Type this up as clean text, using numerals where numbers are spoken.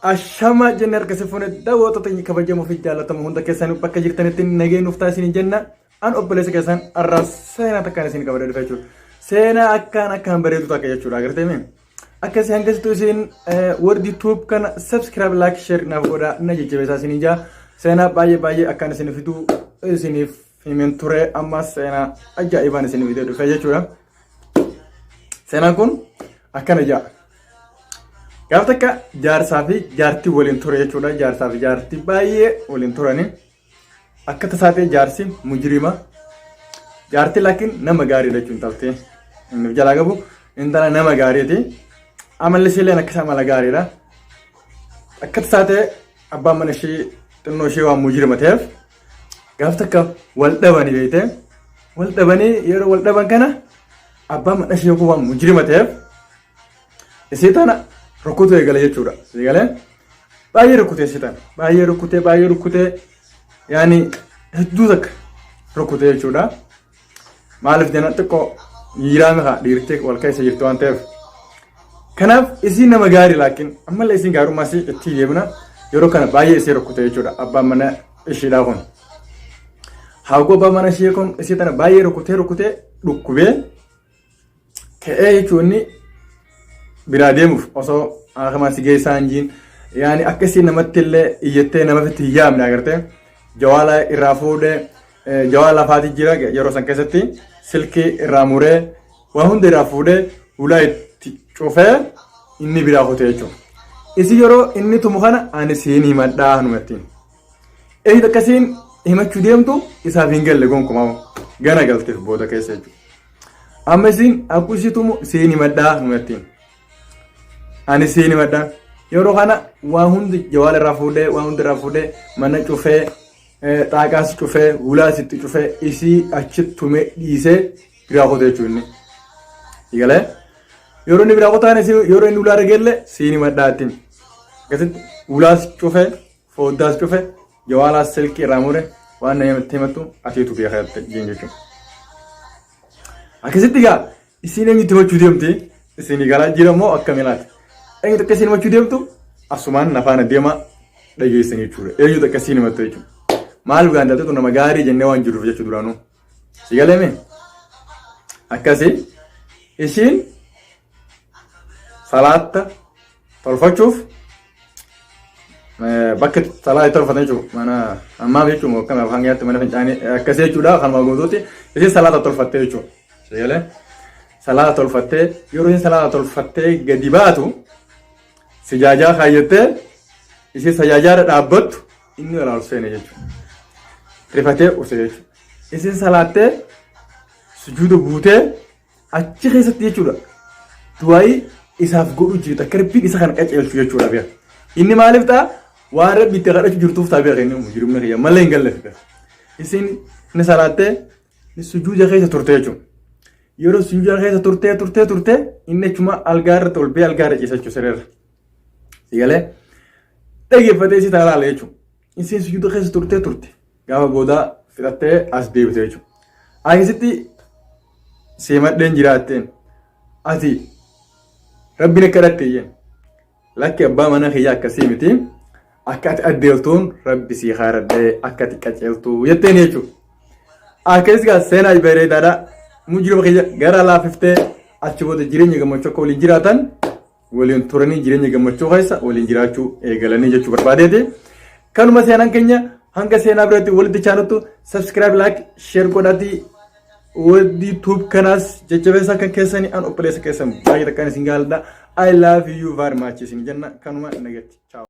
Ashama jenne harkase fuune daawwattoota keenya kabajamoo fi jaallatamoo hunda keessanii bakka jirtanitti nageen nuuf taasisin jenna. An obboleessa keessan arraa seenaa takkaan isin qabadee dhufa jechuudha. Seenaa akkaan bareedu takka jechuudha agartee mee. Akkasii hangasitu isin warri YouTube kana subscribe like share naaf godhaa na jajjabeessaa isin ijaa. Seenaa baay'ee akkaan isin fiduu isiniif himen ture ammas seenaa ajaa'ibaan isin fidee dhufa jechuudha. Seenaan kun akkana ja'a. Gaafa takka jaarsaa fi jaartii waliin ture jechuudha. Jaarsaa fi jaartii baay'ee waliin turani. Akka tasaatee jaarsi mujrima. Jaartii laakiin nama gaariidha jechuun taftee. Inni jalaa qabu intala nama gaariiti. Amalli ishee akka amala gaariidha. Akka tasaatee abbaan mana ishee xinnoo ishee waan mujrima ta'eef gaafa takka wal dhabanii beekte. Wal dhabanii yeroo wal dhaban kana abbaan mana ishee waan mujrima ta'eef isii tana rukutu eegale jechuudha. Eegale baay'ee rukutee sitan baay'ee rukutee yaani hedduu takka rukutee jechuudha. Maaliif jennaan xiqqoo yiiraame haa dhiirtee wal keessa jirtu waan ta'eef. Kanaaf isiin nama gaarii laakiin ammallee isiin gaarummaa isii itti deemna yeroo kana baay'ee isii rukutee jechuudha. Abbaan mana ishiidhaa kun haagoo abbaan mana ishee kun isii tana baay'ee rukutee dhukkubee ka'ee jechuun biraa deemuuf osoo akamaa si geessaa hinjiin yaani akkasii namatti illee iyyattee namatti hin yaamne agartee jawaala irraa fuudhee jawaala lafaati jira yeroo san keessatti silkii irraa muree waa hunda irraa fuudhee ulaa itti cufee inni biraa kutee jechuudha. Isi yeroo inni tumu kana ani siin himadhaa numattiin. Eeyyit akkasiin himachuu deemtu isaaf hin galle gonkumaa gana galteef booda keessa jechuudha. Amma isiin akkuma isii tumu siin himadhaa numattiin. Ani siin himadhaa. Yeroo kana waa hundi jawaala irraa fuudhee mana cufee xaaqaas cufee ulaas itti cufee isii achi tumee dhiisee biraa kutee jechuudha. Eegalee yeroo inni biraa kutaan yeroo inni ulaa argeellee siin himadhaattiin. Akkasitti ulaas cufee fooddaas cufee jawaalaas silkii irraa muree waan namatti himattu atiitu beekaa jechuudha. Akkasitti egaa isiin eenyutti himachuu deemti isin galaa jira moo akkami laata? Eenyutu akkasiin himachuu deemtu asumaan nafaana deema dhageessan jechuudha. Eenyutu akkasiin himattu jechuudha. Maaliif gaandalteetu nama gaarii jennee waan jiruuf jechuudha duraanuu. Si galeeme akkasii ishiin salaata tolfachuuf bakka salaata tolfatan jechuudha. Mana ammaa jechuudha akkama afaan gaarii mana fincaanii akkasii jechuudha. Kanuma gootuutti ishiin salaata tolfattee jechuudha. Si galee salaata tolfattee yeroo ishiin salaata tolfattee gadi baatu sijaajaa kaayyattee ishee sajaajaadha dhaabbattu inni walaalu seene jechuudha. Rifatee usee jechuudha. Isheen salaattee sujuuda buutee achi keessatti jechuudha. Du'aayi isaaf godhu jirta karbiin isa kan qaceelchu jechuudha beeka. Inni maaliif ta'a waan rabbi itti kadhachuu jirtuuf ta'a beeka inni mujrimna kiyya malee hin galleef beeka. Isheen ni salaattee sujuuda keessa turte jechuudha. Yeroo sujuuda keessa turte inni achuma algaarra tolbee algaarra ciisa jechuudha sirreerra. Eegalee dhaggeeffatee si taalaala jechuudha. Isiin sujuuda keessa turte gaafa boodaa fixattee as deebite jechuudha. Akkasitti seemadheen jiraatteen ati rabbiin akka dhattee lakki abbaa mana kiyyaa akkasii miti akka ati addeeltuun rabbi sii haaradhee akka ati qaceeltuu jetteen jechuudha. Akkasitti seenaa bareedaadha. Mujrima kiyya gara laafiftee achi booda jireenya gammachuu akka waliin jiraatan waliin turanii jireenya gammachuu keessa waliin jiraachuu eegalanii jechuu barbaadeeti. Kanuma seenaan keenya hanga seenaa biratti walitti chaanuttu subscribe like share godhaatii warri YouTube kanaas jajjabeessaa kan keessanii an obboleessa keessan baay'ee takkaan isin gaaladha. I love you very much isin jenna kanuma nagatti. Ciao.